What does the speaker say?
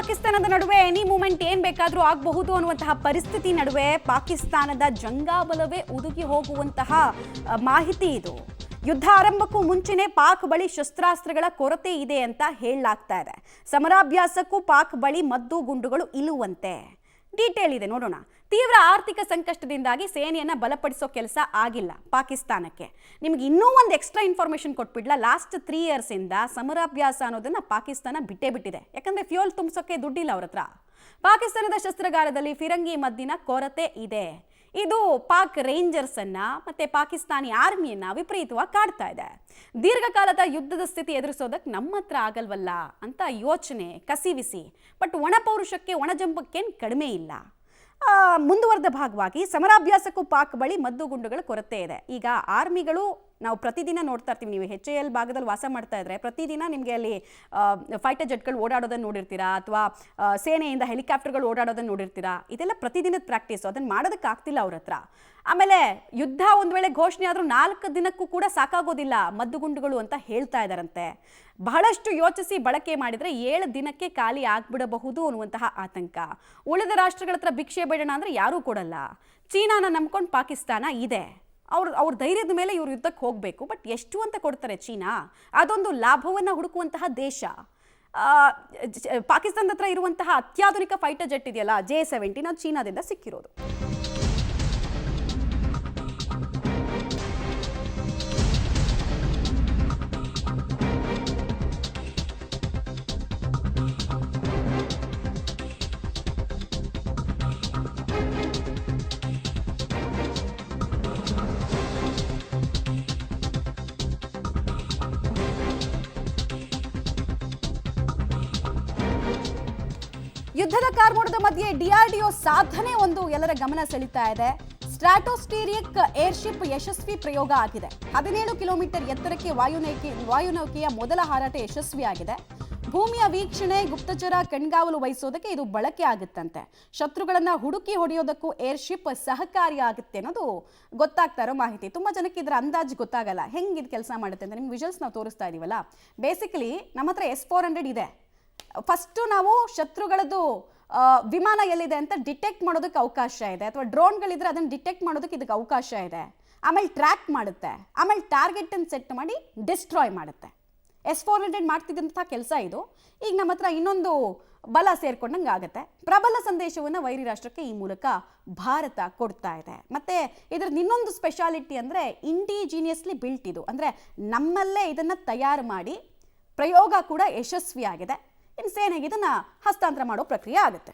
ಪಾಕಿಸ್ತಾನದ ನಡುವೆ any moment ಏನ್ ಬೇಕಾದರೂ ಆಗಬಹುದು ಅನ್ನುವಂತಹ ಪರಿಸ್ಥಿತಿ ನಡುವೆ ಪಾಕಿಸ್ತಾನದ ಜಂಗಾಬಲವೇ ಉದುಗಿ ಹೋಗುವಂತಹ ಮಾಹಿತಿ ಇದು. ಯುದ್ಧ ಆರಂಭಕ್ಕೂ ಮುಂಚೆನೇ ಪಾಕ್ ಬಳಿ ಶಸ್ತ್ರಾಸ್ತ್ರಗಳ ಕೊರತೆ ಇದೆ ಅಂತ ಹೇಳಲಾಗ್ತಾ ಇದೆ. ಸಮರಾಭ್ಯಾಸಕ್ಕೂ ಪಾಕ್ ಬಳಿ ಮದ್ದು ಗುಂಡುಗಳು ಇಲ್ಲುವಂತೆ. ಡೀಟೇಲ್ ಇದೆ ನೋಡೋಣ. ತೀವ್ರ ಆರ್ಥಿಕ ಸಂಕಷ್ಟದಿಂದಾಗಿ ಸೇನೆಯನ್ನ ಬಲಪಡಿಸೋ ಕೆಲಸ ಆಗಿಲ್ಲ ಪಾಕಿಸ್ತಾನಕ್ಕೆ. ನಿಮಗೆ ಇನ್ನೂ ಒಂದು ಎಕ್ಸ್ಟ್ರಾ ಇನ್ಫಾರ್ಮೇಶನ್ ಕೊಟ್ಬಿಡ್ಲ. ಲಾಸ್ಟ್ 3 years ಇಂದ ಸಮರಾಭ್ಯಾಸ ಅನ್ನೋದನ್ನ ಪಾಕಿಸ್ತಾನ ಬಿಟ್ಟೇ ಬಿಟ್ಟಿದೆ. ಯಾಕಂದ್ರೆ ಫ್ಯೂಯಲ್ ತುಂಬಿಸೋಕೆ ದುಡ್ಡಿಲ್ಲ ಅವ್ರ ಹತ್ರ. ಪಾಕಿಸ್ತಾನದ ಶಸ್ತ್ರಾಗಾರದಲ್ಲಿ ಫಿರಂಗಿ ಮದ್ದಿನ ಕೊರತೆ ಇದೆ. ಇದು ಪಾಕ್ ರೇಂಜರ್ಸ್ ಅನ್ನ ಮತ್ತೆ ಪಾಕಿಸ್ತಾನಿ ಆರ್ಮಿಯನ್ನ ವಿಪರೀತವಾಗಿ ಕಾಡ್ತಾ ಇದೆ. ದೀರ್ಘಕಾಲದ ಯುದ್ಧದ ಸ್ಥಿತಿ ಎದುರಿಸೋದಕ್ಕೆ ನಮ್ಮ ಹತ್ರ ಆಗಲ್ವಲ್ಲ ಅಂತ ಯೋಚನೆ ಕಸಿವಿಸಿ. ಬಟ್ ಒಣಪೌರುಷಕ್ಕೆ ಒಣಜಂಬಕ್ಕೇನು ಕಡಿಮೆ ಇಲ್ಲ. ಮುಂದುವರೆದ ಭಾಗವಾಗಿ ಸಮರಾಭ್ಯಾಸಕ್ಕೂ ಪಾಕ್ ಬಳಿ ಮದ್ದು ಗುಂಡುಗಳ ಕೊರತೆ ಇದೆ. ಈಗ ಆರ್ಮಿಗಳು ನಾವು ಪ್ರತಿದಿನ ನೋಡ್ತಾ ಇರ್ತೀವಿ. ನೀವು HAL ಭಾಗದಲ್ಲಿ ವಾಸ ಮಾಡ್ತಾ ಇದ್ರೆ ಪ್ರತಿದಿನ ನಿಮಗೆ ಅಲ್ಲಿ ಫೈಟರ್ ಜೆಟ್ಗಳು ಓಡಾಡೋದನ್ನು ನೋಡಿರ್ತೀರಾ, ಅಥವಾ ಸೇನೆಯಿಂದ ಹೆಲಿಕಾಪ್ಟರ್ಗಳು ಓಡಾಡೋದನ್ನು ನೋಡಿರ್ತೀರಾ. ಇದೆಲ್ಲ ಪ್ರತಿದಿನದ ಪ್ರಾಕ್ಟೀಸು. ಅದನ್ನು ಮಾಡೋದಕ್ಕೆ ಆಗ್ತಿಲ್ಲ ಅವ್ರ ಹತ್ರ. ಆಮೇಲೆ ಯುದ್ಧ ಒಂದು ವೇಳೆ ಘೋಷಣೆ ಆದರೂ 4 ದಿನಕ್ಕೂ ಕೂಡ ಸಾಕಾಗೋದಿಲ್ಲ ಮದ್ದುಗುಂಡುಗಳು ಅಂತ ಹೇಳ್ತಾ ಇದ್ದಾರಂತೆ. ಬಹಳಷ್ಟು ಯೋಚಿಸಿ ಬಳಕೆ ಮಾಡಿದರೆ 7 ದಿನಕ್ಕೆ ಖಾಲಿ ಆಗ್ಬಿಡಬಹುದು ಅನ್ನುವಂತಹ ಆತಂಕ. ಉಳಿದ ರಾಷ್ಟ್ರಗಳ ಹತ್ರ ಭಿಕ್ಷೆ ಬೇಡೋಣ ಅಂದರೆ ಯಾರೂ ಕೊಡಲ್ಲ. ಚೀನಾನ ನಂಬ್ಕೊಂಡು ಪಾಕಿಸ್ತಾನ ಇದೆ. ಅವ್ರ ಧೈರ್ಯದ ಮೇಲೆ ಇವ್ರು ಯುದ್ಧಕ್ಕೆ ಹೋಗಬೇಕು. ಬಟ್ ಎಷ್ಟು ಅಂತ ಕೊಡ್ತಾರೆ ಚೀನಾ? ಅದೊಂದು ಲಾಭವನ್ನು ಹುಡುಕುವಂತಹ ದೇಶ. ಪಾಕಿಸ್ತಾನದ ಹತ್ರ ಇರುವಂತಹ ಅತ್ಯಾಧುನಿಕ ಫೈಟರ್ ಜೆಟ್ ಇದೆಯಲ್ಲ J-70, ಅದು ಚೀನಾದಿಂದ ಸಿಕ್ಕಿರೋದು. ಯುದ್ಧದ ಕಾರ್ಮೋಡದ ಮಧ್ಯೆ DRDO ಸಾಧನೆ ಒಂದು ಎಲ್ಲರ ಗಮನ ಸೆಳೀತಾ ಇದೆ. ಸ್ಟ್ರಾಟೋಸ್ಟೀರಿಯಕ್ ಏರ್ಶಿಪ್ ಯಶಸ್ವಿ ಪ್ರಯೋಗ ಆಗಿದೆ. 17 ಕಿಲೋಮೀಟರ್ ಎತ್ತರಕ್ಕೆ ವಾಯುನೌಕೆಯ ಮೊದಲ ಹಾರಾಟ ಯಶಸ್ವಿಯಾಗಿದೆ. ಭೂಮಿಯ ವೀಕ್ಷಣೆ, ಗುಪ್ತಚರ ಕಣ್ಗಾವಲು ವಹಿಸೋದಕ್ಕೆ ಇದು ಬಳಕೆ ಆಗುತ್ತಂತೆ. ಶತ್ರುಗಳನ್ನ ಹುಡುಕಿ ಹೊಡೆಯೋದಕ್ಕೂ ಏರ್ಶಿಪ್ ಸಹಕಾರಿಯಾಗುತ್ತೆ ಅನ್ನೋದು ಗೊತ್ತಾಗ್ತಾ ಇರೋ ಮಾಹಿತಿ. ತುಂಬಾ ಜನಕ್ಕೆ ಇದರ ಅಂದಾಜು ಗೊತ್ತಾಗಲ್ಲ, ಹೆಂಗೆ ಇದು ಕೆಲಸ ಮಾಡುತ್ತೆ ಅಂತ. ನಿಮ್ಗೆ ವಿಜುವಲ್ಸ್ ನಾವು ತೋರಿಸ್ತಾ ಇದೀವಲ್ಲ, ಬೇಸಿಕಲಿ ನಮ್ಮ ಹತ್ರ S-400 ಇದೆ. ಫಸ್ಟು ನಾವು ಶತ್ರುಗಳದ್ದು ವಿಮಾನ ಎಲ್ಲಿದೆ ಅಂತ ಡಿಟೆಕ್ಟ್ ಮಾಡೋದಕ್ಕೆ ಅವಕಾಶ ಇದೆ, ಅಥವಾ ಡ್ರೋನ್ಗಳಿದ್ರೆ ಅದನ್ನು ಡಿಟೆಕ್ಟ್ ಮಾಡೋದಕ್ಕೆ ಇದಕ್ಕೆ ಅವಕಾಶ ಇದೆ. ಆಮೇಲೆ ಟ್ರ್ಯಾಕ್ ಮಾಡುತ್ತೆ, ಆಮೇಲೆ ಟಾರ್ಗೆಟನ್ನು ಸೆಟ್ ಮಾಡಿ ಡಿಸ್ಟ್ರಾಯ್ ಮಾಡುತ್ತೆ. S-400 ಮಾಡ್ತಿದ್ದಂಥ ಕೆಲಸ ಇದು. ಈಗ ನಮ್ಮ ಹತ್ರ ಇನ್ನೊಂದು ಬಲ ಸೇರ್ಕೊಂಡಂಗೆ ಆಗುತ್ತೆ. ಪ್ರಬಲ ಸಂದೇಶವನ್ನು ವೈರಿ ರಾಷ್ಟ್ರಕ್ಕೆ ಈ ಮೂಲಕ ಭಾರತ ಕೊಡ್ತಾ ಇದೆ. ಮತ್ತು ಇದ್ರದ್ದು ಇನ್ನೊಂದು ಸ್ಪೆಷಾಲಿಟಿ ಅಂದರೆ ಇಂಡಿಜಿನಿಯಸ್ಲಿ ಬಿಲ್ಟ್ ಇದು. ಅಂದರೆ ನಮ್ಮಲ್ಲೇ ಇದನ್ನು ತಯಾರು ಮಾಡಿ ಪ್ರಯೋಗ ಕೂಡ ಯಶಸ್ವಿಯಾಗಿದೆ. ಇನ್ನು ಸೇನೆಗೆ ಇದನ್ನು ಹಸ್ತಾಂತರ ಮಾಡೋ ಪ್ರಕ್ರಿಯೆ ಆಗುತ್ತೆ.